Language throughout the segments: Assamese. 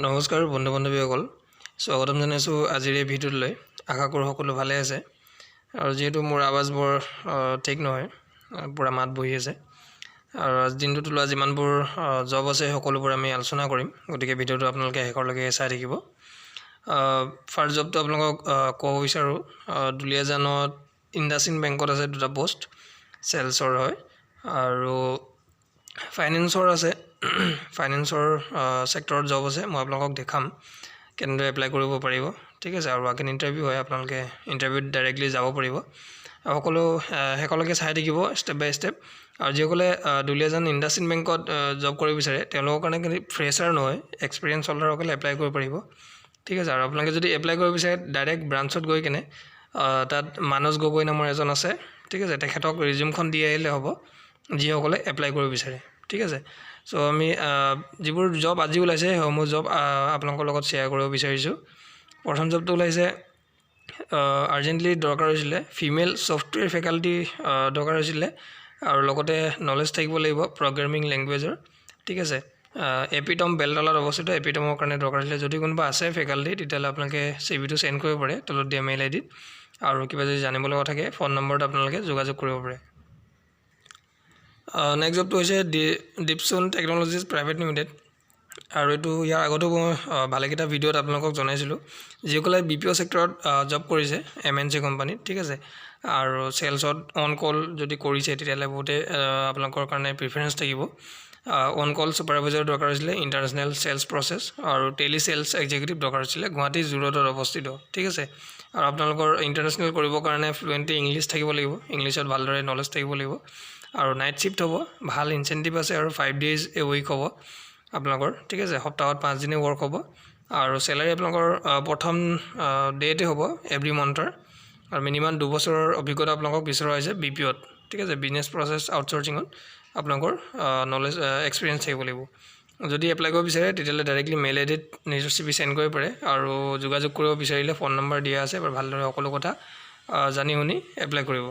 নমস্কাৰ বন্ধু বান্ধৱীসকল স্বাগতম জনাইছোঁ আজিৰ এই ভিডিঅ'লৈ আশা কৰোঁ সকলো ভালে আছে আৰু যেহেতু মোৰ আৱাজ বৰ ঠিক নহয় পুৰা মাত বহি আছে আৰু আজি দিনটোত লোৱা যিমানবোৰ জব আছে সকলোবোৰ আমি আলোচনা কৰিম গতিকে ভিডিঅ'টো আপোনালোকে শেষৰলৈকে চাই থাকিব ফাৰ্ষ্ট জবটো আপোনালোকক ক'ব বিচাৰোঁ দুলীয়াজানত ইণ্ডাসইণ্ড বেংকত আছে দুটা পোষ্ট সেলছৰ হয় আৰু ফাইনেন্সৰ আছে ফাইনেন্সৰ সেক্টৰত জব আছে মই আপোনালোকক দেখাম কেনেদৰে এপ্লাই কৰিব পাৰিব ঠিক আছে আৰু আগে ইণ্টাৰভিউ হয় আপোনালোকে ইণ্টাৰভিউত ডাইৰেক্টলি যাব পাৰিব সকলো শেষলৈকে চাই থাকিব ষ্টেপ বাই ষ্টেপ আৰু যিসকলে দুলীয়াজান ইণ্ডাসইণ্ড বেংকত জব কৰিব বিচাৰে তেওঁলোকৰ কাৰণে কিন্তু ফ্ৰেছাৰ নহয় এক্সপিৰিয়েঞ্চ হোল্ডাৰসকলে এপ্লাই কৰিব পাৰিব ঠিক আছে আৰু আপোনালোকে যদি এপ্লাই কৰিব বিচাৰে ডাইৰেক্ট ব্ৰাঞ্চত গৈ কেনে তাত মানস গগৈ নামৰ এজন আছে ঠিক আছে তেখেতক ৰিজিউমখন দি আহিলে হ'ব যিসকলে এপ্লাই কৰিব বিচাৰে ঠিক আছে সো আমি যিবোৰ জব আজি ওলাইছে সেইসমূহ জব আপোনালোকৰ লগত শ্বেয়াৰ কৰিব বিচাৰিছোঁ প্ৰথম জবটো ওলাইছে আৰ্জেণ্টলি দৰকাৰ হৈছিলে ফিমেল ছফ্টৱেৰ ফেকাল্টি দৰকাৰ হৈছিলে আৰু লগতে নলেজ থাকিব লাগিব প্ৰগ্ৰামিং লেংগুৱেজৰ ঠিক আছে এপিটম বেলতলাত অৱস্থিত এপিটমৰ কাৰণে দৰকাৰ হৈছিলে যদি কোনোবা আছে ফেকাল্টি তেতিয়াহ'লে আপোনালোকে চিভিটো চেণ্ড কৰিব পাৰে তলত দিয়া মেইল আইডিত আৰু কিবা যদি জানিব লগা থাকে ফোন নম্বৰত আপোনালোকে যোগাযোগ কৰিব পাৰে নেক্সট জবটো হৈছে ডিপচন টেকনলজিজ প্ৰাইভেট লিমিটেড আৰু এইটো ইয়াৰ আগতো মই ভালেকেইটা ভিডিঅ'ত আপোনালোকক জনাইছিলোঁ যিসকলে BPO সেক্টৰত জব কৰিছে MNC কোম্পানীত ঠিক আছে আৰু সেলছত অন কল যদি কৰিছে তেতিয়াহ'লে বহুতে আপোনালোকৰ কাৰণে প্ৰিফাৰেঞ্চ থাকিব অন কল ছুপাৰভাইজাৰ দৰকাৰ হৈছিলে ইণ্টাৰনেশ্যনেল সেলছ প্ৰচেছ আৰু টেলি সেলছ এক্সিকিউটিভ দৰকাৰ হৈছিলে গুৱাহাটী জুৰোডত অৱস্থিত ঠিক আছে আৰু আপোনালোকৰ ইণ্টাৰনেশ্যনেল কৰিবৰ কাৰণে ফ্লুৱেণ্টলি ইংলিছ থাকিব লাগিব ইংলিছত ভালদৰে নলেজ থাকিব লাগিব আৰু নাইট শিফ্ট হ'ব ভাল ইনচেন্টিভ আছে আৰু 5 days এ উইক হ'ব আপোনালোকৰ ঠিক আছে সপ্তাহত 5 দিনে ৱৰ্ক হ'ব আৰু স্যালাৰি আপোনালোকৰ প্ৰথম ডেটে হ'ব এভৰি মন্থৰ আৰু মিনিমাম 2 বছৰৰ অভিজ্ঞতা আপোনালোকক বিচৰা হৈছে BPOত ঠিক আছে বিজনেছ প্ৰচেছ আউটসোৰ্সিঙত আপোনালোকৰ নলেজ এক্সপিৰিয়েঞ্চ থাকিব লাগিব যদি এপ্লাই কৰিব বিচাৰে তেতিয়াহ'লে ডাইৰেক্টলি মেইল আইডিত নিজৰ CV সেন্ড কৰিব পাৰে আৰু যোগাযোগ কৰিব বিচাৰিলে ফোন নম্বৰ দিয়া আছে আৰু ভালদৰে সকলো কথা জানি শুনি এপ্লাই কৰিব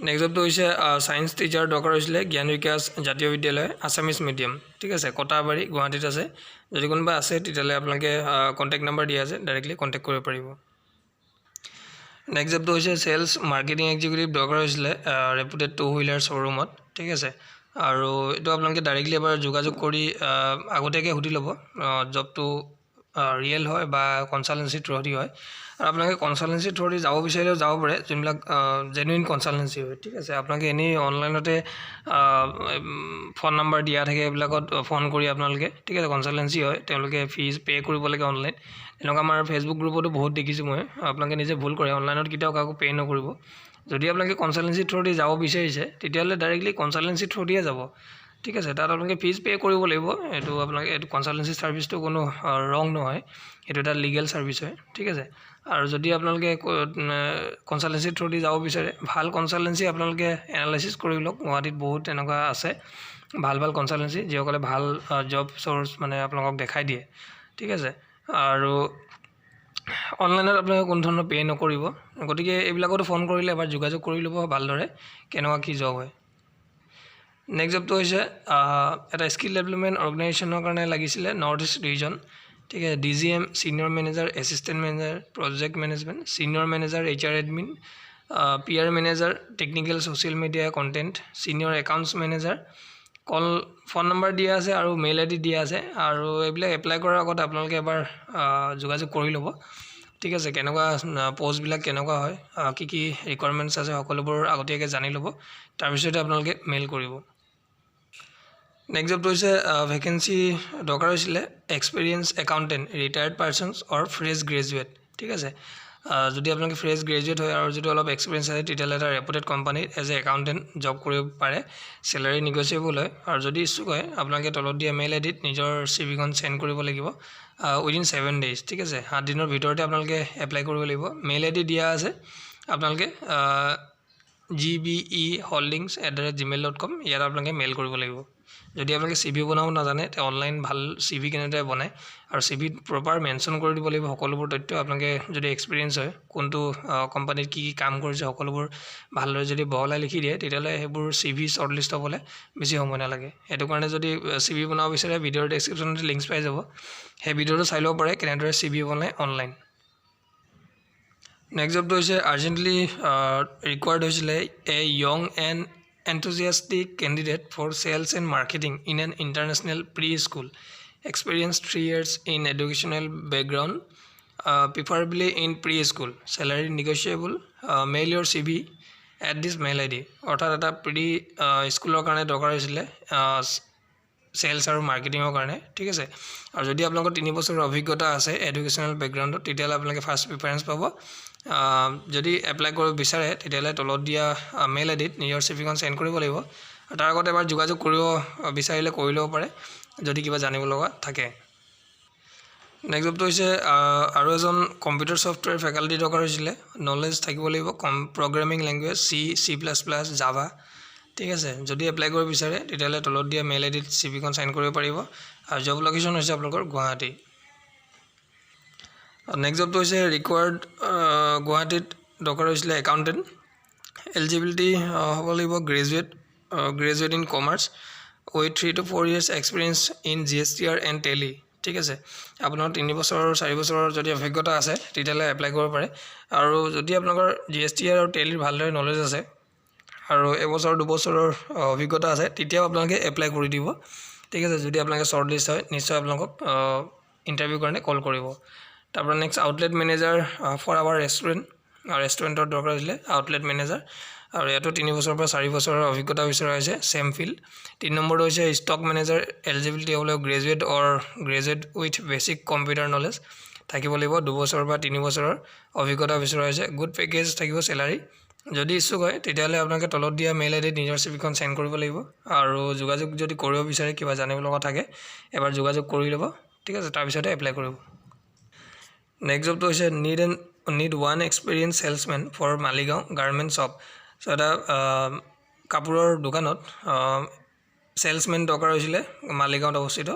নেক্সট জবটো হৈছে সায়েন্স টিচাৰ দৰকাৰ হৈছিলে জ্ঞান বিকাশ জাতীয় বিদ্যালয় আছামিজ মিডিয়াম ঠিক আছে কটাবাৰী গুৱাহাটীত আছে যদি কোনোবা আছে তেতিয়াহ'লে আপোনালোকে কন্টেক্ট নম্বৰ দিয়া আছে ডাইৰেক্টলি কন্টেক্ট কৰিব পাৰিব নেক্সট জবটো হৈছে সেলছ মাৰ্কেটিং এক্সিকিউটিভ দৰকাৰ হৈছিলে ৰেপুটেড টু হুইলাৰ শ্ব'ৰুমত ঠিক আছে আৰু এইটো আপোনালোকে ডাইৰেক্টলি এবাৰ যোগাযোগ কৰি আগতীয়াকৈ সুধি ল'ব জবটো ৰিয়েল হয় বা কনসালটেন্সি থ্ৰুদি হয় আৰু আপোনালোকে কনসালটেন্সি থ্ৰুদি যাব বিচাৰিলেও যাব পাৰে যোনবিলাক জেনুইন কনসালটেন্সি হয় ঠিক আছে আপোনালোকে এনেই অনলাইনতে ফোন নম্বৰ দিয়া থাকে এইবিলাকত ফোন কৰি আপোনালোকে ঠিক আছে কনসালটেন্সি হয় তেওঁলোকে ফিজ পে কৰিব লাগে অনলাইন এনেকুৱা আমাৰ ফেচবুক গ্ৰুপতো বহুত দেখিছোঁ মই আপোনালোকে নিজে ভুল কৰে অনলাইনত কেতিয়াও কাকো পে নকৰিব যদি আপোনালোকে কনসালটেন্সি থ্ৰুদি যাব বিচাৰিছে তেতিয়াহ'লে ডাইৰেক্টলি কনসালটেন্সি থ্ৰুদিয়ে যাব ঠিক আছে তাত আপোনালোকে ফিজ পে কৰিব লাগিব এইটো আপোনালোকে এইটো কনসালটেন্সি সাৰ্ভিসটো কোনো ৰং নহয় এইটো এটা লিগেল সাৰ্ভিস হয় ঠিক আছে আৰু যদি আপোনালোকে কনসালটেন্সি থ্ৰুদি যাব বিচাৰে ভাল কনসালটেন্সি আপোনালোকে এনালাইসিস কৰি লওক গুৱাহাটীত বহুত এনেকুৱা আছে ভাল ভাল কনসালটেন্সি যিসকলে ভাল জব সোৰ্স মানে আপোনালোকক দেখাই দিয়ে ঠিক আছে আৰু অনলাইনত আপোনালোকে কোনো ধৰণৰ পে নকৰিব গতিকে এইবিলাকতো ফোন কৰিলে এবাৰ যোগাযোগ কৰি ল'ব ভালদৰে কেনেকুৱা কি জব হয় নেক্সট জবটো হৈছে এটা স্কিল ডেভেলপমেণ্ট অৰ্গেনাইজেশ্যনৰ কাৰণে লাগিছিলে নৰ্থ ইষ্ট ৰিজন ঠিক আছে DGM senior manager assistant manager project management senior manager HR admin PR manager technical social media content senior accounts manager call phone number দিয়া আছে আৰু মেইল আইডি দিয়া আছে আৰু এইবিলাক এপ্লাই কৰাৰ আগতে আপোনালোকে এবাৰ যোগাযোগ কৰি ল'ব ঠিক আছে কেনেকুৱা পোষ্টবিলাক কেনেকুৱা হয় কি কি ৰিকোয়াৰমেন্টছ আছে সকলোবোৰ আগতীয়াকৈ জানি ল'ব তাৰপিছতে আপোনালোকে মেইল কৰিব নেক্সট জবটো হৈছে ভেকেন্সি দৰকাৰ হৈছিলে এক্সপিৰিয়েঞ্চ একাউণ্টেণ্ট ৰিটায়াৰ্ড পাৰ্চনছ অৰ ফ্ৰেছ গ্ৰেজুৱেট ঠিক আছে যদি আপোনালোকে ফ্ৰেছ গ্ৰেজুৱেট হয় আৰু যদি অলপ এক্সপিৰিয়েঞ্চ আছে তেতিয়াহ'লে এটা ৰেপুটেড কোম্পানীত এজ এ একাউণ্টেণ্ট জব কৰিব পাৰে স্যালাৰি নিগচিয়েবল হয় আৰু যদি ইচ্ছুক হয় আপোনালোকে তলত দিয়া মেইল আইডিত নিজৰ CVখন সেন্ড কৰিব লাগিব উইদিন 7 days ঠিক আছে 7 দিনৰ ভিতৰতে আপোনালোকে এপ্লাই কৰিব লাগিব মেইল আইডি দিয়া আছে আপোনালোকে gbeholdings@gmail.com ইয়াত আপোনালোকে মেইল কৰিব লাগিব যদি আপোনালোকে CV বনাব নাজানে তে অনলাইন ভাল CV কেনেদৰে বনায় আৰু CVত প্ৰপাৰ মেনশ্যন কৰি দিব লাগিব সকলোবোৰ তথ্য আপোনালোকে যদি এক্সপিৰিয়েঞ্চ হয় কোনটো কোম্পানীত কি কাম কৰিছে সকলোবোৰ ভালদৰে যদি বহলাই লিখি দিয়ে তেতিয়াহ'লে সেইবোৰ CV শ্বৰ্টলিষ্ট হ'বলৈ বেছি সময় নালাগে সেইটো কাৰণে যদি CV বনাব বিচাৰে ভিডিঅ'ৰ ডেছক্ৰিপশ্যনত লিংকছ পাই যাব সেই ভিডিঅ'টো চাই ল'ব পাৰে কেনেদৰে CV বনায় অনলাইন নেক্সট জবটো হৈছে আৰ্জেণ্টলি ৰিকুৱাৰ্ড হৈছিলে a young and enthusiastic candidate for sales and marketing in an international preschool experience 3 years in educational background preferably in preschool salary negotiable mail your CV at this mail id অৰ্থাৎ এটা প্ৰি স্কুলৰ কাৰণে দৰকাৰ হৈছিলে সেলস আৰু মাৰ্কেটিংৰ কাৰণে ঠিক আছে আৰু যদি আপোনালোকৰ 3 বছৰৰ অভিজ্ঞতা আছে এডুকেশ্যনাল বেকগ্ৰাউণ্ডত তেতিয়ালে আপোনালোকে ফাৰ্স্ট প্ৰিফাৰেন্স পাব যদি এপ্লাই কৰিব বিচাৰে তেতিয়ালে তলত দিয়া মেইল আইডিত নিজৰ সিভিখন সেন্ড কৰিব লাগিব তাৰ আগতে এবাৰ যোগাযোগ কৰিব বিচাৰিলে কৰি ল'ব পাৰে যদি কিবা জানিব লগা থাকে নেক্সট জবটো হৈছে আৰু এজন কম্পিউটাৰ সফটওয়্যাৰ ফেকাল্টি দৰকাৰ হৈছিলে নলেজ থাকিব লাগিব প্ৰগ্ৰামিং ল্যাঙ্গুৱেজ C++ জাভা ঠিক আছে যদি এপ্লাই কৰিব বিচাৰে তেতিয়ালে তলত দিয়া মেইল আইডিত সিভিখন সেন্ড কৰিব পাৰিব আৰু জব লোকেশন হৈছে আপোনালোকৰ গুৱাহাটী নেক্সট জবটো হৈছে ৰিকুৱাৰ্ড গুৱাহাটীত দৰকাৰ হৈছিলে একাউন্টেন্ট এলিজিবিলিটি হ'ব লাগিব graduate in commerce with 3 to 4 years experience in GSTR and Tally ঠিক আছে আপোনাৰ 3 বছৰ 4 বছৰৰ যদি অভিজ্ঞতা আছে তেতিয়ালে এপ্লাই কৰিব পাৰে আৰু যদি আপোনালোকৰ GSTR আৰু Tally ভালদৰে নলেজ আছে আৰু এবছৰ 2 বছৰৰ অভিজ্ঞতা আছে তেতিয়াও আপোনালোকে এপ্লাই কৰি দিব ঠিক আছে যদি আপোনালোকে শৰ্ট লিষ্ট হয় নিশ্চয় আপোনালোকক ইন্টাৰভিউ কাৰণে কল কৰিব তাৰপৰ next outlet manager for our ৰেস্টুৰেন্টৰ দৰকাৰ হৈছিলে আউটলেট ম্যানেজাৰ আৰু এটো 3 বছৰৰ পৰা 4 বছৰৰ অভিজ্ঞতা বিচৰা হৈছে সেম ফিল্ড 3 নম্বৰ হৈছে স্টক ম্যানেজাৰ এলিজিবিলিটি হ'ব graduate with basic computer knowledge থাকিব লাগিব 2 বছৰ বা 3 বছৰৰ অভিজ্ঞতা বিচৰা হৈছে গুড পেকেজ থাকিব স্যালাৰি যদি ইচ্ছুক হয় তেতিয়ালে আপোনালোকে তলত দিয়া মেইল আইডিত নিজৰ সিভিখন সেন্ড কৰিব লাগিব আৰু যোগাযোগ যদি কৰিব বিচাৰে কিবা জানিব লগা থাকে এবাৰ যোগাযোগ কৰি ল'ব ঠিক আছে তাৰ পিছতে এপ্লাই কৰিব নেক্সট জবটো হৈছে need one experienced salesman for Maligaon garment shop so এটা কাপোৰৰ দোকানত সেলসম্যান দৰকাৰ হৈছিলে মালিগাঁৱত অৱস্থিত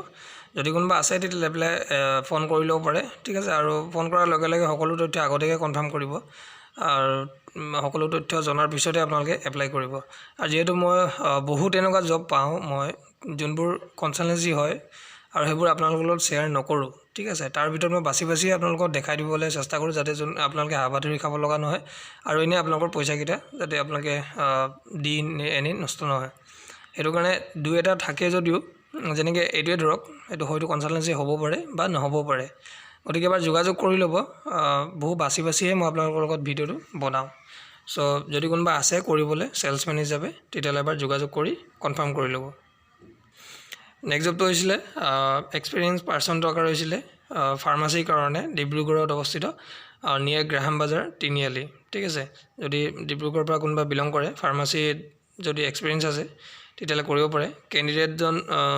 যদি কোনোবা আছে তেতিয়া এপ্লাই ফোন কৰি ল'ব পাৰে ঠিক আছে আৰু ফোন কৰাৰ লগে লগে সকলো তথ্য আগতেই কনফাৰ্ম কৰিব আৰু সকলো তথ্য জনাৰ পিছতে আপোনালোকে এপ্লাই কৰিব আৰু যেহেতু মই বহুত এনেকুৱা জব পাওঁ মই যোনবোৰ কনসালটেন্সি হয় আৰু হেবোৰ আপোনালোকৰ লগত শেয়াৰ নকৰো ঠিক আছে তাৰ ভিতৰত মই বাছি আপোনালোকক দেখাই দিবলৈ চেষ্টা কৰো যাতে আপোনালোকে হাবাধৰি খাব লগা নহয় আৰু এনে আপোনালোকৰ পইচা কিটা যাতে আপোনালোকে দিন এনে নষ্ট নহয় এটো কাৰণে দুই এটা থাকে যদিও যেনেকৈ এইটোৱে ধৰক এটো হয়তো কনসালটেন্সি হ'ব পাৰে বা নহ'ব পাৰে গতিকে এবাৰ যোগাযোগ কৰি ল'ব বহু বাছিহে মই আপোনালোকৰ লগত ভিডিওটো বনাও সো যদি কোনোবা আছে কৰিবলৈ সেলসম্যান হিচাপে তেতিয়ালে এবাৰ যোগাযোগ কৰি কনফাৰ্ম কৰি ল'ব নেক্সট জবটো হৈছিলে এক্সপেৰিয়েন্স পাৰসন দৰকাৰ হৈছিলে ফাৰ্মাসীৰ কাৰণে ডিব্ৰুগড়ত অৱস্থিত নিয়াৰ গ্ৰাহাম বাজাৰ তিনিআলি ঠিক আছে যদি ডিব্ৰুগড়ৰ পৰা কোনোবা বিলং কৰে ফাৰ্মাসীত যদি এক্সপেৰিয়েন্স আছে তেতিয়ালে কৰিব পাৰে ক্যান্ডিডেটজন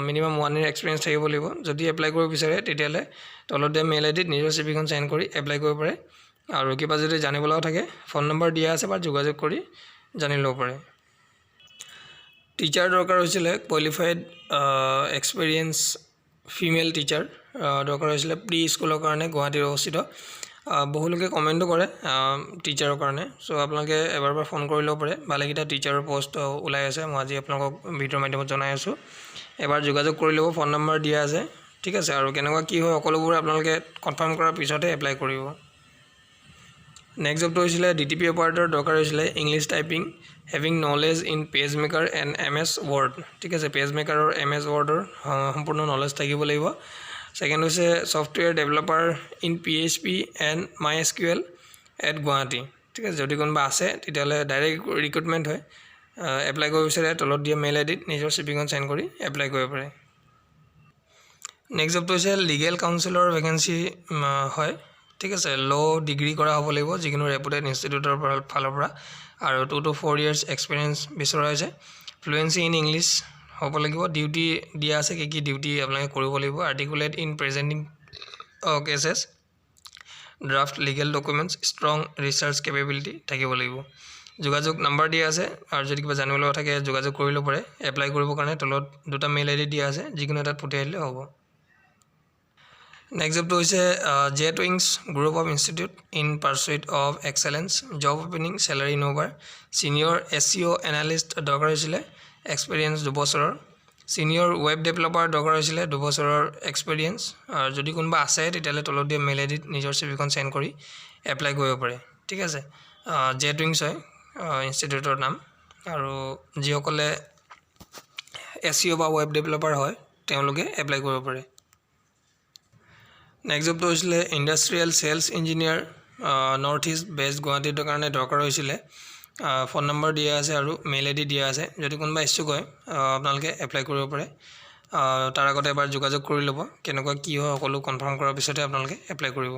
মিনিমাম 1 ইয়াৰ এক্সপেৰিয়েন্স থাকিব লাগিব যদি এপ্লাই কৰিব বিচাৰে তেতিয়ালে তলত দিয়া মেইল আইডিত নিজৰ সিভিখন সেন্ড কৰি এপ্লাই কৰিব পাৰে আৰু কিবা যদি জানিব লগা থাকে ফোন নম্বৰ দিয়া আছে বা যোগাযোগ কৰি জানি ল'ব পাৰে টিচাৰ দৰকাৰ হৈছিলে কোৱালিফাইড এক্সপেৰিয়েন্স ফিমেল টিচাৰ দৰকাৰ হৈছিলে প্ৰি স্কুলৰ কাৰণে গুৱাহাটীৰ অৱস্থিত বহু লোকে কমেন্টও কৰে টিচাৰৰ কাৰণে সো আপোনালোকে এবাৰ ফোন কৰি ল'ব পাৰে ভালেকিটা টিচাৰৰ পোষ্ট ওলাই আছে মই আজি আপোনালোকক ভিডিঅ'ৰ মাধ্যমত জনাই আছো এবাৰ যোগাযোগ কৰি ল'ব ফোন নম্বৰ দিয়া আছে ঠিক আছে আৰু কেনেকুৱা কি হয় সকলোবোৰ আপোনালোকে কনফাৰ্ম কৰাৰ পিছতে এপ্লাই কৰিব নেক্সট জবটো হৈছিলে ডিটিপি অপাৰেটৰ দৰকাৰ হৈছিলে English typing having knowledge in page maker and MS Word ঠিক আছে পেজ মেকাৰ আৰু MS Wordৰ সম্পূৰ্ণ নলেজ থাকিব লাগিব সেকেন্ড হৈছে software developer in PHP and MySQL at Guwahati ঠিক আছে যদি কোনোবা আছে তেতিয়ালে ডাইৰেক্ট ৰিক্ৰুটমেন্ট হয় এপ্লাই কৰিব বিচাৰে তলত দিয়া মেইল আইডিত নিজৰ সিভিখন সেন্ড কৰি এপ্লাই কৰিব পাৰে নেক্সট জবটো হৈছে লিগেল কাউন্সিলৰ ভ্যাকেন্সি হয় ঠিক আছে ল ডিগ্ৰী কৰা হ'ব লাগিব যিকোনো ৰেপুটেড ইনষ্টিটিউটৰ ফালৰ পৰা আৰু 2 to 4 years এক্সপেৰিয়েন্স বিচৰা হৈছে ফ্লুয়েন্সি ইন ইংলিছ হ'ব লাগিব ডিউটি দিয়া আছে কি ডিউটি আপোনালোকে কৰিব লাগিব articulate in presenting cases draft legal documents strong research capability থাকিব লাগিব যোগাযোগ নাম্বাৰ দিয়া আছে আৰু যদি কিবা জানিব লগা থাকে যোগাযোগ কৰি ল'ব পাৰে এপ্লাই কৰিবৰ কাৰণে তলত দুটা মেইল আইডি দিয়া আছে যিকোনো এটাত পঠিয়াই দিলে হ'ব নেক্সট জবটো হৈছে Jet Wings group of institute in pursuit of excellence job opening salary ইন'ভাৰ ছিনিয়ৰ SEO এনালিষ্ট দৰকাৰ হৈছিলে এক্সপিৰিয়েঞ্চ 2 বছৰৰ ছিনিয়ৰ ৱেব ডেভেলপাৰ দৰকাৰ হৈছিলে 2 বছৰৰ এক্সপিৰিয়েঞ্চ আৰু যদি কোনোবা আছে তেতিয়াহ'লে তলত দিয়া মেইল আইডিত নিজৰ চিভিখন চেণ্ড কৰি এপ্লাই কৰিব পাৰে ঠিক আছে জেট উইংছ হয় ইনষ্টিটিউটৰ নাম আৰু যিসকলে SEO বা ৱেব ডেভেলপাৰ হয় তেওঁলোকে এপ্লাই কৰিব পাৰে নেক্সট জবটো হৈছিলে industrial sales engineer North East best গুৱাহাটীৰ কাৰণে দৰকাৰ হৈছিলে ফোন নম্বৰ দিয়া আছে আৰু মেইল আইডি দিয়া আছে যদি কোনোবা ইচ্ছুক হয় আপোনালোকে এপ্লাই কৰিব পাৰে তাৰ আগতে এবাৰ যোগাযোগ কৰি ল'ব কেনেকুৱা কি হয় সকলো কনফাৰ্ম কৰাৰ পিছতে আপোনালোকে এপ্লাই কৰিব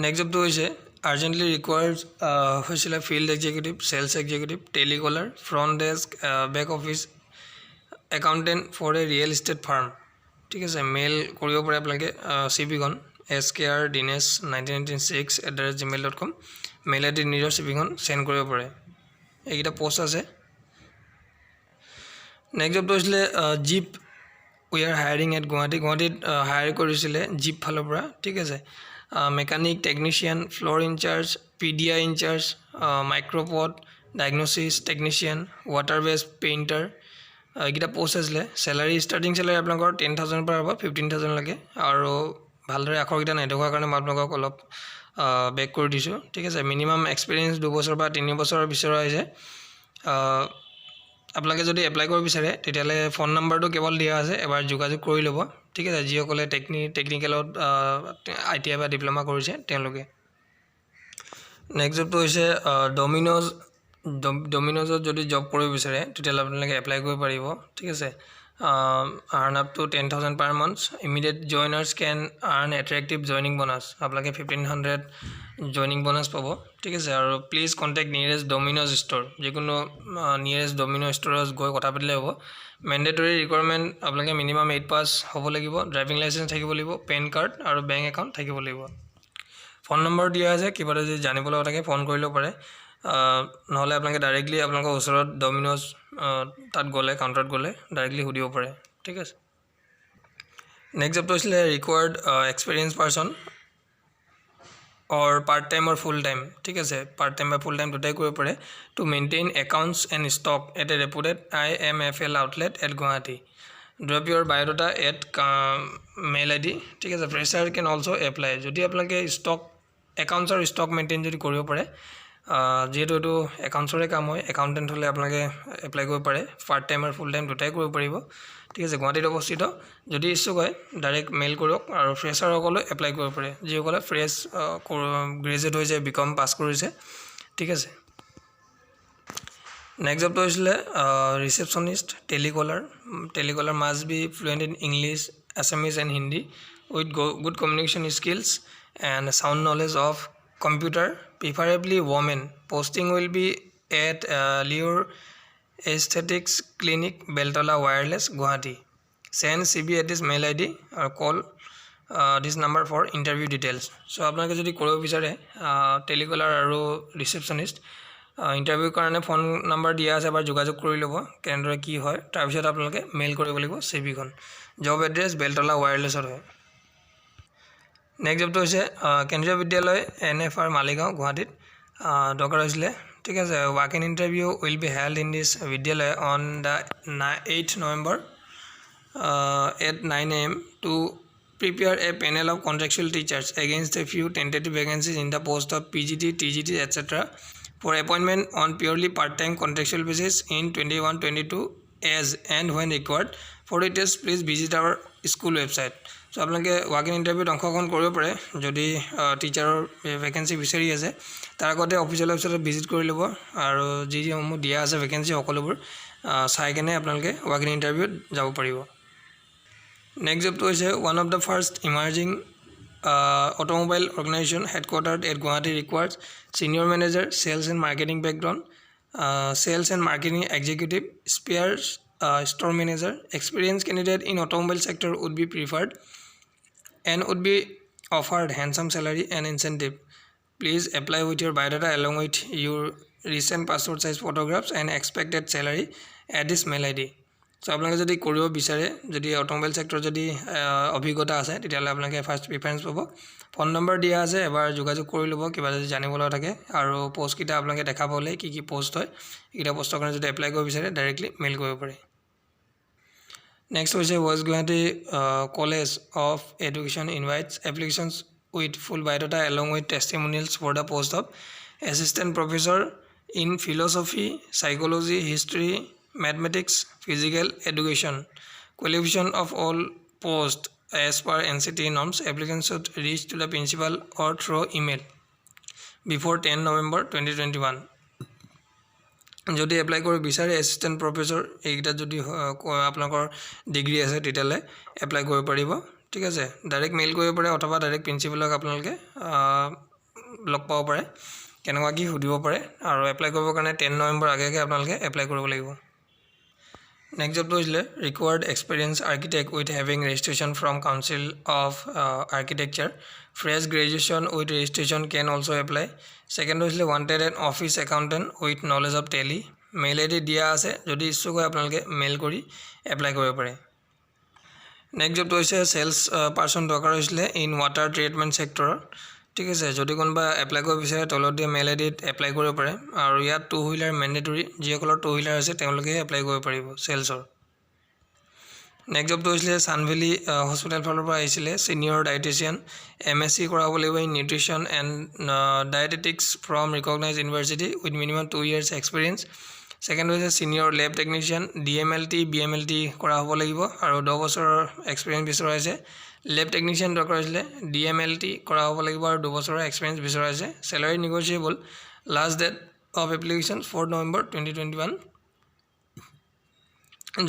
নেক্সট জবটো হৈছে আৰ্জেণ্টলি ৰিকুৱাৰ্ড হৈছিলে field executive sales executive telecaller front desk back office accountant for a real estate firm ঠিক আছে মেইল কৰিব পাৰে আপোনালোকে চিভিখন skr.dinesh1996@gmail.com মেইল আইডি নিজৰ চিভিখন চেণ্ড কৰিব পাৰে এইকেইটা পোষ্ট আছে নেক্সট জবটো হৈছিলে Jeep we are hiring at গুৱাহাটীত হায়াৰ কৰিছিলে জিপ ফালৰ পৰা ঠিক আছে mechanic technician floor incharge PDI incharge micropod diagnosis technician water wash painter এইকেইটা পোষ্ট আছিলে চেলাৰী ষ্টাৰ্টিং চেলাৰী আপোনালোকৰ 10,000 পৰা হ'ব 15,000 লাগে আৰু ভালদৰে আখৰকেইটা নেদেখুৱাৰ কাৰণে মই আপোনালোকক অলপ বেক কৰি দিছোঁ ঠিক আছে মিনিমাম এক্সপিৰিয়েঞ্চ 2 বছৰ বা 3 বছৰৰ বিচৰা হৈছে আপোনালোকে যদি এপ্লাই কৰিব বিচাৰে তেতিয়াহ'লে ফোন নম্বৰটো কেৱল দিয়া আছে এবাৰ যোগাযোগ কৰি ল'ব ঠিক আছে যিসকলে টেকনিকেলত ITI বা ডিপ্ল'মা কৰিছে তেওঁলোকে নেক্সট জবটো হৈছে ডমিন'জত যদি জব কৰিব বিচাৰে তেতিয়াহ'লে আপোনালোকে এপ্লাই কৰিব পাৰিব ঠিক আছে earn up to 10,000 per month immediate joiners can earn attractive joining bonus আপোনালোকে 1,500 জইনিং বনাছ পাব ঠিক আছে আৰু please contact nearest Domino's store যিকোনো নিয়েৰেষ্ট ডমিন'জ ষ্ট'ৰত গৈ কথা পাতিলে হ'ব মেণ্ডেটৰী ৰিকুৱাৰমেণ্ট আপোনালোকে মিনিমাম 8 পাছ হ'ব লাগিব ড্ৰাইভিং লাইচেঞ্চ থাকিব লাগিব পেন কাৰ্ড আৰু বেংক একাউণ্ট থাকিব লাগিব ফোন নম্বৰ দিয়া আছে কিবা এটা যদি জানিব লগা থাকে ফোন কৰিব পাৰে নহ'লে আপোনালোকে ডাইৰেক্টলি আপোনালোকৰ ওচৰত ডমিন'জ তাত গ'লে কাউণ্টাৰত গ'লে ডাইৰেক্টলি সুধিব পাৰে ঠিক আছে নেক্সট জবটো হৈছিলে ৰিকুৱাৰ্ড এক্সপিৰিয়েঞ্চ পাৰ্চন অৰ পাৰ্ট টাইম অৰ ফুল টাইম ঠিক আছে পাৰ্ট টাইম বা ফুল টাইম দুটাই কৰিব পাৰে to maintain accounts and stock at A reputed IMFL outlet at Guwahati drop Euro biodata at mail ID ঠিক আছে ফ্ৰেছাৰ কেন অলছ' এপ্লাই যদি আপোনালোকে ষ্টক একাউণ্টছ আৰু ষ্টক মেইনটেইন যদি কৰিব পাৰে যিহেতু এইটো একাউণ্টছৰে কাম হয় একাউণ্টেণ্ট হ'লে আপোনালোকে এপ্লাই কৰিব পাৰে পাৰ্ট টাইম আৰু ফুল টাইম দুটাই কৰিব পাৰিব ঠিক আছে গুৱাহাটীত অৱস্থিত যদি ইচ্ছুক হয় ডাইৰেক্ট মেইল কৰক আৰু ফ্ৰেছাৰসকলেও এপ্লাই কৰিব পাৰে যিসকলে ফ্ৰেছ গ্ৰেজুৱেট হৈছে BCom পাছ কৰিছে ঠিক আছে নেক্সট জবটো হৈছিলে receptionist telecaller must be fluent in English Assamese and Hindi with good communication skills and sound knowledge of computer preferably women posting will be at Lure Aesthetics Clinic Beltala Wireless Guwahati send CV at this mail ID or call this number for interview details so আপোনালোকে যদি কৰিব বিচাৰে টেলিকলাৰ আৰু ৰিচেপশ্যনিষ্ট ইণ্টাৰভিউ কাৰণে ফোন নম্বৰ দিয়া আছে এবাৰ যোগাযোগ কৰি ল'ব কেনেদৰে কি হয় তাৰপিছত আপোনালোকে মেইল কৰিব লাগিব CVখন জব এড্ৰেছ বেলতলা ৱায়াৰলেছৰ হয় নেক্সট জবটো হৈছে কেন্দ্ৰীয় বিদ্যালয় NFR মালিগাঁও গুৱাহাটীত দৰকাৰ হৈছিলে ঠিক আছে walk in interview will be held in this বিদ্যালয় on the 8th November at 9 AM to prepare a panel of contractual teachers against a few tentative vacancies in the post of PGT, TGT, etc. for appointment on purely part-time contractual basis in 21-22 as and when required. For details, please visit our school website. So আপোনালোকে ৱাক ইন ইণ্টাৰভিউত অংশগ্ৰহণ কৰিব পাৰে যদি টিচাৰৰ ভেকেঞ্চি বিচাৰি আছে তাৰ আগতে অফিচিয়েল ৱেবছাইটত ভিজিট কৰি ল'ব আৰু যিসমূহ দিয়া আছে ভেকেঞ্চি সকলোবোৰ চাই কেনে আপোনালোকে ৱাক ইন ইণ্টাৰভিউত যাব পাৰিব নেক্সট জবটো হৈছে one of the first emerging automobile organisation headquartered at Guwahati requires senior manager sales and marketing background sales and marketing executive spares store manager experienced candidate in automobile sector would be preferred and would be offered handsome salary and incentive please apply with your biodata along with your recent passport size photographs and expected salary at this mail ID. So আপোনালোকে যদি কৰিব বিচাৰে যদি অটোমোবাইল সেক্টৰ যদি অভিজ্ঞতা আছে তেতিয়াহ'লে আপোনালোকে ফাৰ্স্ট প্ৰিফাৰেন্স পাব ফোন নম্বৰ দিয়া আছে এবাৰ যোগাযোগ কৰি ল'ব কিবা যদি জানিবলৈ থাকে আৰু পোষ্ট কিটা আপোনালোকে দেখা পালে কি পোষ্ট হয় এটা পোষ্টৰ কাৰণে যদি এপ্লাই কৰিব বিচাৰে ডাইৰেক্টলি মেইল কৰিব পাৰে নেক্সট হৈছে West Guwahati college of education invites applications with full biodata along with testimonials for the post of assistant professor in philosophy, psychology, history, mathematics, physical education. Qualification of all posts as per NCT norms. Applicants should reach to the principal or through email before 10 November 2021. যদি এপ্লাই কৰিব বিচাৰে এসিস্ট্যান্ট প্ৰফেসৰ এইটা যদি আপোনালোকৰ ডিগ্ৰী আছে তেতিয়ালে এপ্লাই কৰিব পাৰিব ঠিক আছে ডাইৰেক্ট মেইল কৰিব পাৰে অথবা ডাইৰেক্ট প্ৰিন্সিপালক আপোনালোকে লগ পাব পাৰে কেনেকুৱা কি সুধিব পাৰে আৰু এপ্লাই কৰিবৰ কাৰণে 10 নৱেম্বৰ আগেকে আপোনালোকে এপ্লাই কৰিব লাগিব নেক্সট জবটো হৈছে required experience architect with having registration from council of architecture fresh graduation with registration can also apply second হৈছে wanted an office accountant with knowledge of tally mail ID দিয়া আছে যদি ইচ্ছুক হয় আপোনালোকে মেইল কৰি এপ্লাই কৰিব পাৰে নেক্সট জবটো হৈছে সেলস পাৰসন দৰকাৰ হৈছিলে ইন ওয়াটাৰ ট্ৰিটমেন্ট সেক্টৰ ঠিক আছে যদি কোনবা এপ্লাই কৰিব বিচাৰে তলত দিয়া মেইল আইডিত এপ্লাই কৰিব পাৰে আৰু ইয়াত টু হুইলাৰ ম্যান্ডেটৰি যিসকলৰ টু হুইলাৰ আছে তেওঁলোকে এপ্লাই কৰিব পাৰিব সেলসৰ নেক্সট জবটো হৈছিলে সানভেলি হস্পিটেল ফালৰ পৰা আহিছিলে সিনিয়ৰ ডায়েটিশিয়ান এমএসসি কৰা হ'ব লাগিব in nutrition and dietetics from recognised university with minimum 2 years experience second হৈছে senior lab technician DMLT BMLT কৰা হ'ব লাগিব আৰু 10 বছৰৰ এক্সপেৰিয়েন্স বিচৰা হৈছে ল্যাব টেকনিশিয়ান দৰকাৰ হৈছিলে ডিএমএলটি কৰা হ'ব লাগিব আৰু 2 বছৰৰ এক্সপেৰিয়েন্স বিচৰা হৈছে salary negotiable last date of application 4 November 2021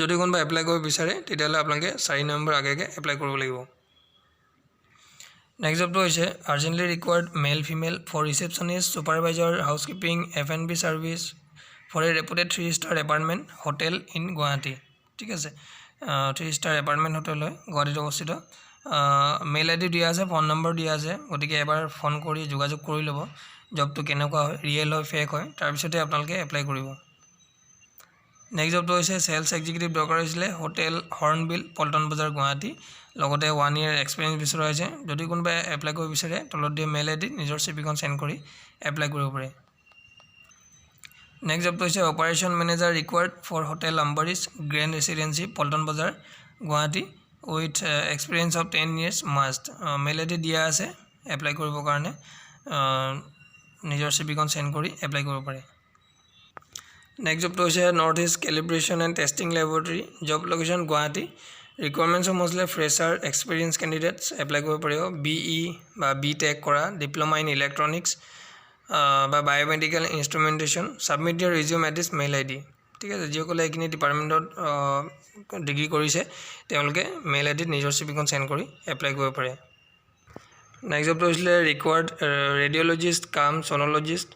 যদি কোনবা এপ্লাই কৰিব বিচাৰে তেতিয়াহ'লে আপোনালোকে 4 নৱেম্বৰ আগেকে এপ্লাই কৰিব লাগিব নেক্সট জবটো হৈছে urgently required male female for receptionist supervisor housekeeping FNB service for a reputed 3-star apartment hotel in Guwahati ঠিক আছে 3-star apartment hotel হয় গুৱাহাটীত অৱস্থিত মেইল আইডি দিয়া আছে ফোন নম্বৰ দিয়া আছে গতিকে এবাৰ ফোন কৰি যোগাযোগ কৰি ল'ব জবটো কেনেকুৱা হয় ৰিয়েল হয় ফেক হয় তাৰ পিছতে আপোনালোকে এপ্লাই কৰিব নেক্সট জবটো হৈছে সেলস এক্সিকিউটিভ দৰকাৰ হৈছিলে হোটেল হৰ্ণবিল পল্টন বজাৰ গুৱাহাটী লগতে 1 year এক্সপেৰিয়েন্স বিচৰা হৈছে যদি কোনোবা এপ্লাই কৰিব বিচাৰে তলত দিয়া মেইল আইডি নিজৰ সিভিখন সেন্ড কৰি এপ্লাই কৰিব পাৰে Next job is operation manager required for Hotel Ambaris Grand Residency Polton Bazar Guwahati with experience of 10 years must mail ID dia ase apply koribo karone nijor CV kon send kori apply koribo pare Next job is Northeast Calibration and Testing Laboratory job location Guwahati requirements of mostly fresher experienced candidates apply koribo paribo BE ba BTech kora diploma in electronics বা biomedical instrumentation submit your resume at this mail ID ঠিক আছে যিসকলে এইখিনি ডিপাৰ্টমেন্টত ডিগ্ৰী কৰিছে তেওঁলোকে মেইল আইডিত নিজৰ সিভিখন সেন্ড কৰি এপ্লাই কৰিব পাৰে নেক্সট জবটো হৈছে ৰিকোয়াৰ্ড ৰেডিঅলজিষ্ট কাম sonologist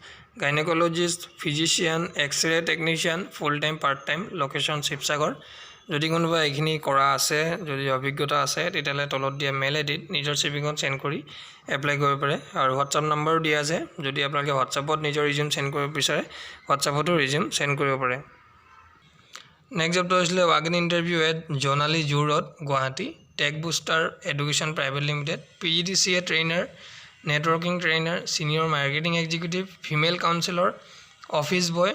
gynaecologist physician x ray technician full time part time location Sivasagar যদি কোনোবা এইখিনি কৰা আছে যদি অভিজ্ঞতা আছে তেতিয়ালে তলত দিয়া মেইল আইডিত নিজৰ সিভিখন সেন্ড কৰি এপ্লাই কৰিব পাৰে আৰু হোৱাটসঅ্যাপ নম্বৰ দিয়া আছে যদি আপোনালোকে হোৱাটসঅ্যাপত নিজৰ ৰিজিউম সেন্ড কৰিব বিচাৰে হোৱাটসঅ্যাপতো ৰিজিউম সেন্ড কৰিব পাৰে নেক্সট জবটো হৈছে walk in interview at Jonali zoo road Guwahati tech booster education private limited PGDCA trainer networking trainer senior marketing executive female counsellor office boy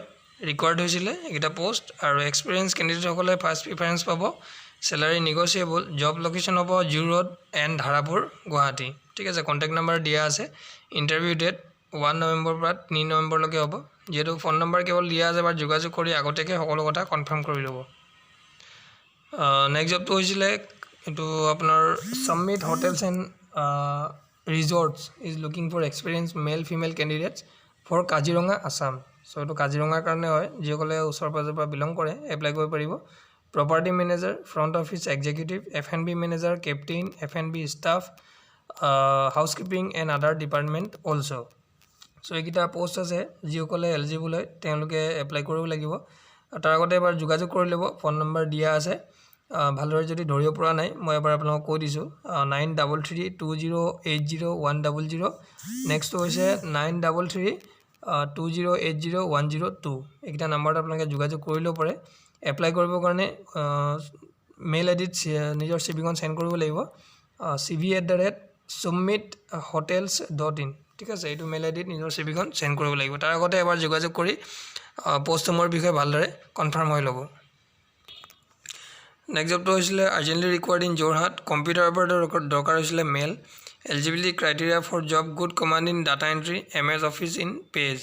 required হৈছিলে এটা পোষ্ট আৰু এক্সপেৰিয়েন্স ক্যান্ডিডেটসকলে ফাৰ্স্ট প্ৰিফাৰেন্স পাব স্যালাৰি নেগোশিয়েবল জব লোকেশন হ'ব zoo road and Dharapur Guwahati ঠিক আছে কন্টাক্ট নম্বৰ দিয়া আছে ইন্টাৰভিউ ডেট 1 নৱেম্বৰ পৰা 3 নৱেম্বৰ লৈকে হ'ব যেটো ফোন নম্বৰ কেৱল দিয়া আছে বা যোগাযোগ কৰি আগতেকে সকলো কথা কনফাৰ্ম কৰি ল'ব নেক্সট জবটো হৈছিলে এটো আপোনাৰ summit hotels and resorts is looking for experience male female candidates for Kaziranga Assam so এটো কাজিৰঙাৰ কাৰণে হয় যিসকলে ওচৰ পাজৰ পৰা বিলং কৰে এপ্লাই কৰিব পাৰিব property manager front office executive F and B manager captain F and B staff housekeeping and other department also so এইটা পোষ্ট আছে যিসকলে এলিজিবল হয় তেওঁলোকে এপ্লাই কৰিব লাগিব তাৰ আগতে এবাৰ যোগাযোগ কৰি ল'ব ফোন নম্বৰ দিয়া আছে ভালদৰে যদি ধৰিব পৰা নাই মই এবাৰ আপোনাক কৈ দিছো 9332080100 নেক্সট হৈছে 9332080100 2080102 এইকেইটা নাম্বাৰত আপোনালোকে যোগাযোগ কৰি ল'ব পাৰে এপ্লাই কৰিবৰ কাৰণে মেইল আইডিত নিজৰ চিভিখন সেন্ড কৰিব লাগিব cv@summitHotels.in ঠিক আছে এইটো মেইল আইডিত নিজৰ চিভিখন সেন্ড কৰিব লাগিব তাৰ আগতে এবাৰ যোগাযোগ কৰি পোষ্টৰ বিষয়ে ভালদৰে কনফাৰ্ম হৈ ল'ব নেক্সট জবটো হৈছিলে urgently required in Jorhat computer operator দৰকাৰ হৈছিলে মেল eligibility criteria for job good command in data entry ms office in page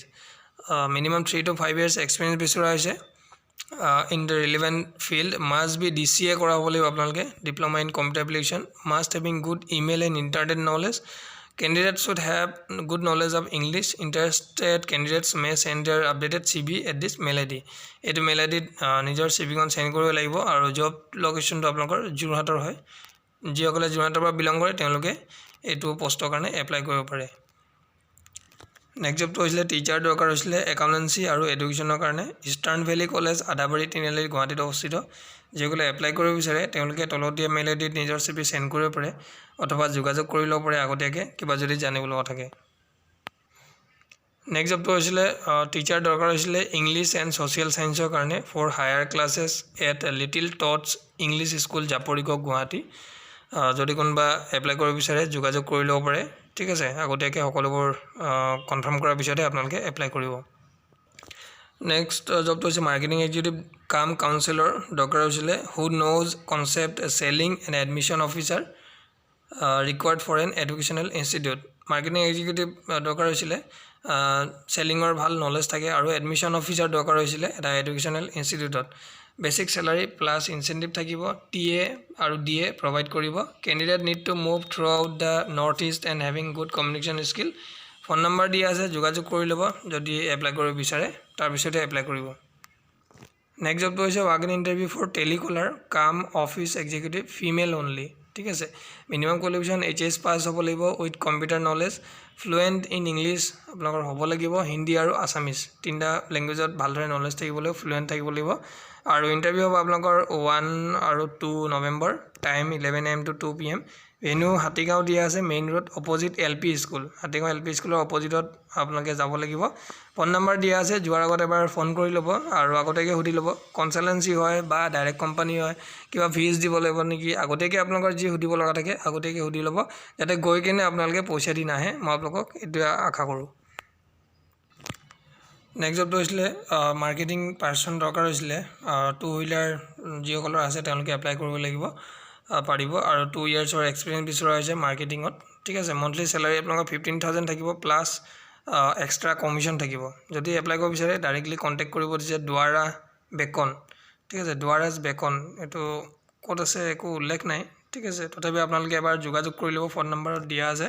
minimum 3 to 5 years experience বিচৰা হৈছে in the relevant field must be dca কৰা হ'ব লাগিব আপোনালোকে diploma in computer application must having good email and internet knowledge candidates should have good knowledge of english interested candidates may send their updated cv at this mail id এটো mail id নিজৰ cv খন সেন্ড কৰিব লাগিব আৰু job location টো আপোনালোকৰ যোৰহাটৰ হয় যিসকলে যোৰহাটৰ পৰা বিলং কৰে তেওঁলোকে এটো পোষ্টৰ কাৰণে এপ্লাই কৰিব পাৰে নেক্সট জবটো হৈছিলে টিচাৰ দৰকাৰ হৈছিলে একাউন্টেন্সি আৰু এডুকেশ্যনৰ কাৰণে ইষ্টাৰ্ণ ভেলী কলেজ আদাবাৰী তিনিআলি গুৱাহাটীত অৱস্থিত যেগুলো এপ্লাই কৰিব বিচাৰে তেওঁলোকে তলত দিয়া মেইল আইডিত নিজৰ সিভি সেন্ড কৰিব পাৰে অথবা যোগাযোগ কৰি ল'ব পাৰে আগতীয়াকৈ কিবা যদি জানিব লগা থাকে নেক্সট জবটো হৈছিলে টিচাৰ দৰকাৰ হৈছিলে ইংলিছ এণ্ড সোশিয়েল সায়েন্সৰ কাৰণে for higher classes at little tots English school Japorigog Guwahati যদি কোনবা এপ্লাই কৰিব বিচাৰে যোগাযোগ কৰি ল'ব পাৰে ঠিক আছে আগতীয়াকৈ সকলোবোৰ কনফাৰ্ম কৰাৰ পিছতে আপোনালোকে এপ্লাই কৰিব নেক্সট জবটো হৈছে মাৰ্কেটিং এক্সিকিউটিভ কাম কাউন্সিলৰ দৰকাৰ হৈছিলে who knows concept selling and admission officer required for an educational institute marketing executive দৰকাৰ হৈছিলে সেলিঙৰ ভাল নলেজ থাকে আৰু এডমিশন অফিচাৰ দৰকাৰ হৈছিলে এটা এডুকেশ্যনেল ইনষ্টিটিউটত বেসিক স্যালাৰি প্লাস ইনসেন্টিভ থাকিব টিএ আৰু ডিএ প্ৰভাইড কৰিব candidate need to move throughout the north east and having good communication skill phone number দিয়া আছে যোগাযোগ কৰি ল'ব যদি এপ্লাই কৰিব বিচাৰে তাৰ পিছতে এপ্লাই কৰিব নেক্সট জবটো হৈছে walk in interview for telecaller কাম অফিস এক্সিকিউটিভ ফিমেল অনলি ঠিক আছে মিনিমাম কোয়ালিফিকেশন এইচএস পাস হ'ব লাগিব with computer knowledge fluent in English আপোনালোকৰ হ'ব লাগিব হিন্দী আৰু আসামিজ তিনটা ল্যাঙ্গুৱেজত ভালদৰে নলেজ থাকিব লাগিব ফ্লুয়েন্ট থাকিব লাগিব আৰু ইন্টাৰভিউ হ'ব আপোনালোকৰ 1 আৰু 2 November time 11 AM to 2 PM venue Hatigaon দিয়া আছে main road opposite LP school Hatigaon LP স্কুলৰ অপোজিটত আপোনালোকে যাব লাগিব ফোন নাম্বাৰ দিয়া আছে যোৱাৰ আগতে এবাৰ ফোন কৰি ল'ব আৰু আগতেকে সুধি ল'ব কনসালটেন্সি হয় বা ডাইৰেক্ট কোম্পানী হয় কিবা ফিজ দিব লাগিব নেকি আগতেকে আপোনালোকৰ যি সুধিব লগা থাকে আগতেকে সুধি ল'ব যাতে গৈ কিনে আপোনালোকে পইচা দি নাহে মই আপোনালোকক এটা আশা কৰোঁ নেক্সট জবটো হৈছিলে মাৰ্কেটিং পাৰ্সন দৰকাৰ হৈছিলে টু হুইলাৰ যিসকলৰ আছে তেওঁলোকে এপ্লাই কৰিব লাগিব পাৰিব আৰু 2 ইয়াৰ্ছৰ এক্সপিৰিয়েন্স বিচৰা হৈছে মাৰ্কেটিঙত ঠিক আছে মন্থলি স্যালাৰি আপোনালোকৰ 15000 থাকিব প্লাস এক্সট্ৰা কমিশন থাকিব যদি এপ্লাই কৰিব বিচাৰে ডাইৰেক্টলি কন্টাক্ট কৰিব দিছে দুৱাৰা বেকন ঠিক আছে দুৱাৰাজ বেকন এটো ক'ত আছে একো উল্লেখ নাই ঠিক আছে তথাপি আপোনালোকে এবাৰ যোগাযোগ কৰি ল'ব ফোন নম্বৰ দিয়া আছে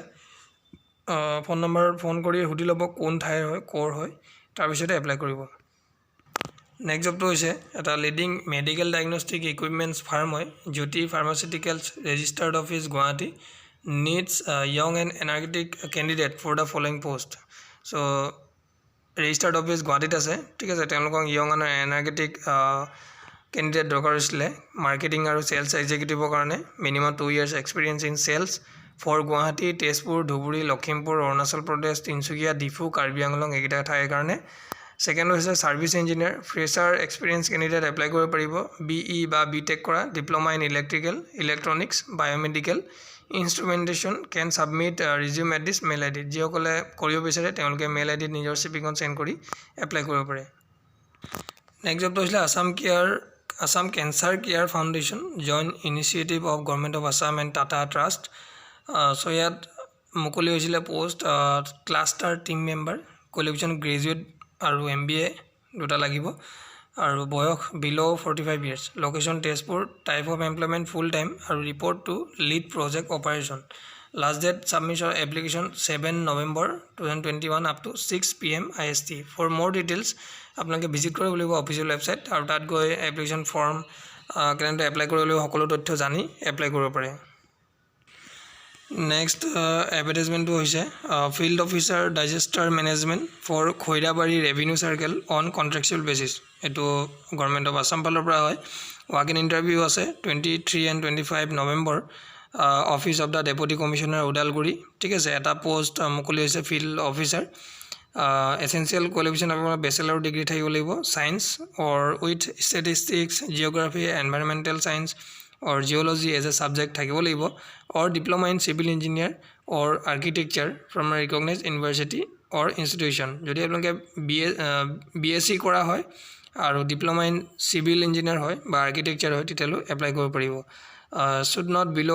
ফোন নম্বৰ ফোন কৰি সুধি ল'ব কোন ঠাইৰ হয় ক'ৰ হয় তাৰ পিছতে এপ্লাই কৰিব নেক্সট জবটো হৈছে এটা leading medical diagnostic equipments firm হয় Jyoti pharmaceuticals registered office Guwahati needs a young and energetic candidate for the following post so registered office গুৱাহাটীত আছে ঠিক আছে তেওঁলোকক young and energetic candidate দৰকাৰ হৈছিলে মাৰ্কেটিং আৰু সেলস এক্সিকিউটিভৰ কাৰণে minimum 2 years experience in sales for Guwahati Tezpur Dhubri Lakhimpur Arunachal Pradesh Tinsukia Diphu Karbi Anglong এইকেইটা ঠাইৰ কাৰণে সেকেন্ড হৈছে service engineer fresher experience candidate apply কৰিব পাৰিব বিই বা বিটেক কৰা diploma in electrical electronics biomedical instrumentation can submit resume at this mail id যিসকলে কৰিব বিচাৰে তেওঁলোকে মেইল আইডিত নিজৰ সিভিখন সেন্ড কৰি এপ্লাই কৰিব পাৰে নেক্সট জবটো হৈছিলে Assam cancer care foundation join initiative of government of Assam and Tata trust so ইয়াত মুকলি হৈছিলে post cluster team member qualification graduate আৰু MBA দুটা লাগিব আৰু বয়স below 45 years location Tezpur type of employment full time আৰু report to lead project operation last date submission application 7 November 2021 up to 6 PM IST for more details আপোনালোকে ভিজিট কৰিব লাগিব অফিচিয়েল ওয়েবসাইট আৰু তাত গৈ এপ্লিকেশন ফৰ্ম কেনেকৈ এপ্লাই কৰিব লাগিব সকলো তথ্য জানি এপ্লাই কৰিব পাৰে নেক্সট এডভাৰটাইজমেন্ট হৈছে field officer digester management for Khairabari revenue circle on contractual basis এটো গভৰ্নমেণ্ট অফ আসাম ফালৰ পৰা হয় ওয়াক ইন ইন্টাৰভিউ আছে 23 and 25 November office of the deputy commissioner Udalguri ঠিক আছে এটা পোষ্ট মুকলি হৈছে ফিল্ড অফিচাৰ এসেনশিয়েল কোৱালিফিকেশ্যন আপোনাৰ বেচেলৰ ডিগ্ৰী থাকিব লাগিব science or with statistics geography environmental science or geology as a subject থাকিব লাগিব or diploma in civil engineer or architecture from a recognise university or institution যদি আপোনালোকে BSc কৰা হয় আৰু ডিপ্ল'মা ইন চিভিল ইঞ্জিনিয়াৰ হয় বা আৰ্কিটেকচাৰ হয় তেতিয়ালৈ এপ্লাই কৰিব পাৰিব should not bill'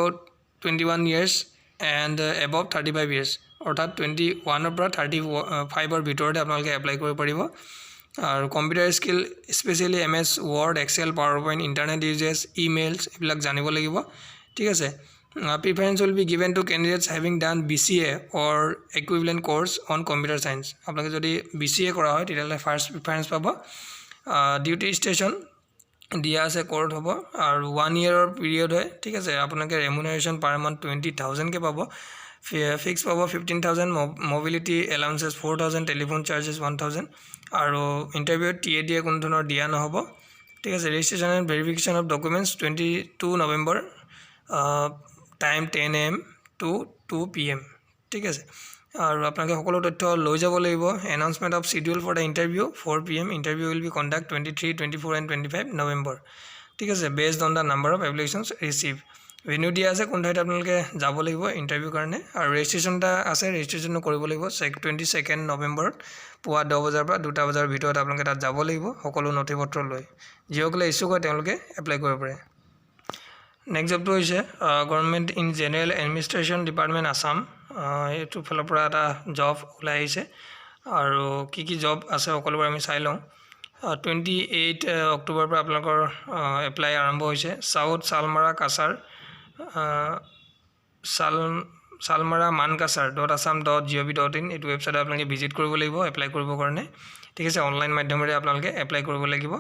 21 years and above 35 years অৰ্থাৎ 21 পৰা 35 ভিতৰতে আপোনালোকে এপ্লাই কৰিব পাৰিব আৰু computer skill specially MS Word Excel PowerPoint internet uses emails এইবিলাক জানিব লাগিব ঠিক আছে preference will be given to candidates having done BCA or equivalent course on computer science আপোনালোকে যদি BCA কৰা হয় তেতিয়াহ'লে ফাৰ্ষ্ট প্ৰিফাৰেন্স পাব ডিউটি ষ্টেচন দিয়া আছে কোৰ্ট হ'ব আৰু 1 year পিৰিয়ড হয় ঠিক আছে আপোনালোকে ৰেমুনাৰেশ্যন পাৰ মান্থ 20,000 কে পাব ফিক্স পাব 15,000 মোবিলিটি এলাউন্সেছ 4,000 টেলিফোন চাৰ্জেছ 1,000 আৰু ইণ্টাৰভিউত TAD কোনো ধৰণৰ দিয়া নহ'ব ঠিক আছে registration and verification of documents 22 November time 10 AM to 2 PM ঠিক আছে আৰু আপোনালোকে সকলো তথ্য লৈ যাব লাগিব announcement of schedule for the interview 4 PM interview will be conduct 23, 24 and 25 November ঠিক আছে based on the number of applications received venue দিয়া আছে কোন ঠাইত আপোনালোকে যাব লাগিব ইণ্টাৰভিউ কাৰণে আৰু ৰেজিষ্ট্ৰেশ্যনটা আছে ৰেজিষ্ট্ৰেশ্যনো কৰিব লাগিব 22 November পুৱা 10 বজাৰ পৰা 2টা বজাৰ ভিতৰত আপোনালোকে তাত যাব লাগিব সকলো নথিপত্ৰ লৈ যিসকলে ইচ্ছুক হয় তেওঁলোকে এপ্লাই কৰিব পাৰে নেক্সট জবটো হৈছে government in general administration department Assam এইটো ফালৰ পৰা এটা জব ওলাই আহিছে আৰু কি জব আছে সকলোবোৰ আমি চাই লওঁ 28 অক্টোবৰ পৰা আপোনালোকৰ এপ্লাই আৰম্ভ হৈছে সাউথ সালমাৰা কাছাৰ salmara mankasar.assam.gov.in এইটো ওয়েবসাইট আপোনালোকে ভিজিট কৰিব লাগিব এপ্লাই কৰিবৰ কাৰণে ঠিক আছে অনলাইন মাধ্যমেৰে আপোনালোকে এপ্লাই কৰিব লাগিব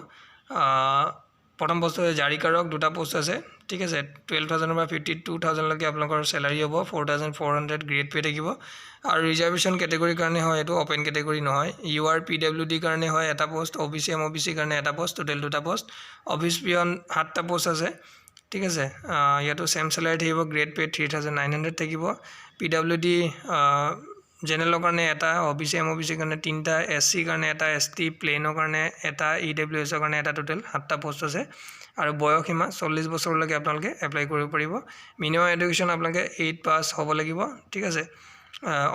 প্ৰথম পোষ্ট জাৰিকাৰক দুটা পোষ্ট আছে ঠিক আছে 12,000 পৰা 52,000 লৈকে আপোনালোকৰ স্যালাৰি হ'ব 4,400 গ্ৰেড পে থাকিব আৰু ৰিজাৰ্ভেশ্যন ক্যাটাগৰী কাৰণে হয় এটো ওপেন ক্যাটাগৰী নহয় UR PWD কাৰণে হয় এটা পোষ্ট OBC MOBC কাৰণে এটা পোষ্ট টোটাল দুটা পোষ্ট অফিস পিয়ন 7টা পোষ্ট আছে ঠিক আছে ইয়াতো সেম স্যালাৰি থাকিব গ্ৰেড পে 3,900 থাকিব PWD জেনেৰেলৰ কাৰণে এটা OBC MOBC কাৰণে 3টা SC কাৰণে এটা ST প্লেনৰ কাৰণে এটা EWS কাৰণে এটা টোটাল 7টা পোষ্ট আছে আৰু বয়স সীমা 40 বছৰলৈকে আপোনালোকে এপ্লাই কৰিব পাৰিব মিনিমাম এডুকেশ্যন আপোনালোকে 8 পাস হ'ব লাগিব ঠিক আছে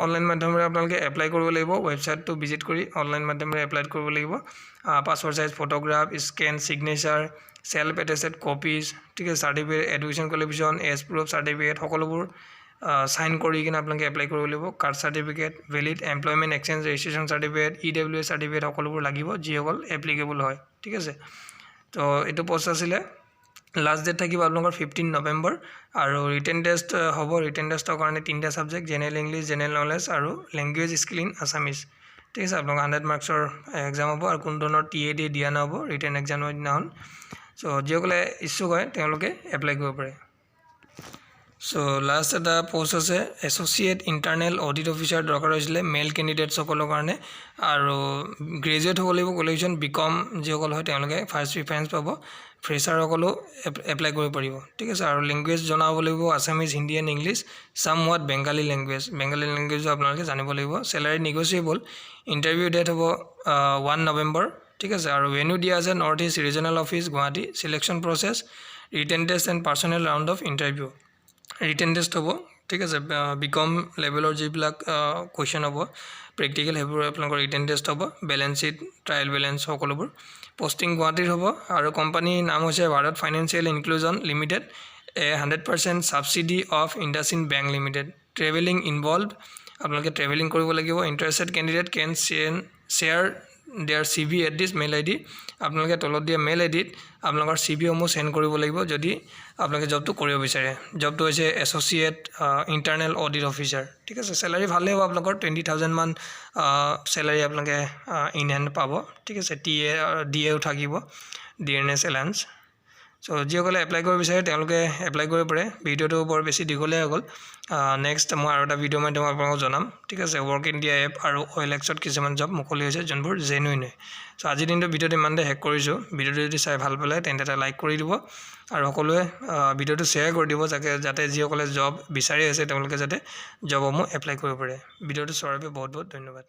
অনলাইন মাধ্যমেৰে আপোনালোকে এপ্লাই কৰিব লাগিব ওয়েবসাইটটো ভিজিট কৰি অনলাইন মাধ্যমেৰে এপ্লাই কৰিব লাগিব passport size photograph scan signature self attested copies ঠিক আছে certificate education qualification age proof certificate সকলোবোৰ সাইন কৰি কিনে আপোনালোকে এপ্লাই কৰিব লাগিব card certificate valid employment exchange registration certificate EWS certificate সকলোবোৰ লাগিব যিসকল এপ্লিকেবল হয় ঠিক আছে তো এটো পোষ্ট আছিলে লাষ্ট ডেট থাকিব আপোনালোকৰ 15 নৱেম্বৰ আৰু ৰিটেন টেষ্ট হ'ব ৰিটেন টেষ্টৰ কাৰণে 3টা subject general English general knowledge আৰু ল্যাঙ্গুৱেজ স্কিল ইন আসামিজ ঠিক আছে আপোনালোকৰ 100 মাৰ্কছৰ এক্সাম হ'ব আৰু কোন ধৰণৰ TAD দিয়া নহ'ব ৰিটেন এক্সামৰ দিনাখন সো যিসকলে ইচ্ছুক হয় তেওঁলোকে এপ্লাই কৰিব পাৰে সো লাষ্ট এটা পোষ্ট আছে এছ'চিয়েট ইণ্টাৰনেল অডিট অফিচাৰ দৰকাৰ হৈছিলে মেল কেণ্ডিডেটছ সকলৰ কাৰণে আৰু গ্ৰেজুৱেট হ'ব লাগিব কোৱালিফিকেশ্যন BCom যিসকল হয় তেওঁলোকে ফাৰ্ষ্ট প্ৰিফাৰেন্স পাব ফ্ৰেছাৰ সকলো এপ্লাই কৰিব পাৰিব ঠিক আছে আৰু ল্যাঙ্গুৱেজ জনা হ'ব লাগিব Assamese Hindi and English somewhat Bengali language আপোনালোকে জানিব লাগিব স্যালাৰি নেগোচিয়েবল ইণ্টাৰভিউ ডেট হ'ব 1 নৱেম্বৰ ঠিক আছে আৰু ভেন্যু দিয়া আছে north east regional office Guwahati selection process written test and personnel round of interview written test হ'ব ঠিক আছে BCom লেভেলৰ যিবিলাক কোৱেশ্চন হ'ব প্ৰেক্টিকেল হেবোৰ আপোনালোকৰ ৰিটেন টেষ্ট হ'ব বেলেন্স শীট ট্ৰায়াল বেলেন্স সকলোবোৰ পোষ্টিং গুৱাহাটীৰ হ'ব আৰু কোম্পানী নাম হৈছে Bharat financial inclusion limited 100% subsidy of IndusInd bank limited travelling involved আপোনালোকে ট্ৰেভেলিং কৰিব লাগিব interested candidate can share their CV at this mail ID আপোনালোকে তলত দিয়া মেইল আইডিত আপোনালোকৰ CV সমূহ সেন্ড কৰিব লাগিব যদি আপোনালোকে জবটো কৰিব বিচাৰে জবটো হৈছে এছ'চিয়েট ইণ্টাৰনেল অডিট অফিচাৰ ঠিক আছে স্যালাৰি ভালে হ'ব আপোনালোকৰ 20,000 মান স্যালাৰি আপোনালোকে ইন হেণ্ড পাব ঠিক আছে DA থাকিব DNS এলাউন্স সো যিসকলে এপ্লাই কৰিব বিচাৰে তেওঁলোকে এপ্লাই কৰিব পাৰে ভিডিওটো বৰ বেছি দীঘলীয়া হৈ গ'ল নেক্সট মই আৰু এটা ভিডিও মাধ্যমত আপোনালোকক জনাম ঠিক আছে ৱৰ্ক ইণ্ডিয়া এপ আৰু OLX-ত কিছুমান জব মুকলি হৈছে যোনবোৰ জেনুইন হয় সো আজিৰ দিনটো ভিডিওটো ইমানতে শেষ কৰিছোঁ ভিডিওটো যদি চাই ভাল পালে তেন্তে এটা লাইক কৰি দিব আৰু সকলোৱে ভিডিওটো শ্বেয়াৰ কৰি দিব যাতে যিসকলে জব বিচাৰি আছে তেওঁলোকে যাতে জবসমূহ এপ্লাই কৰিব পাৰে ভিডিওটো চোৱাৰ বাবে বহুত বহুত ধন্যবাদ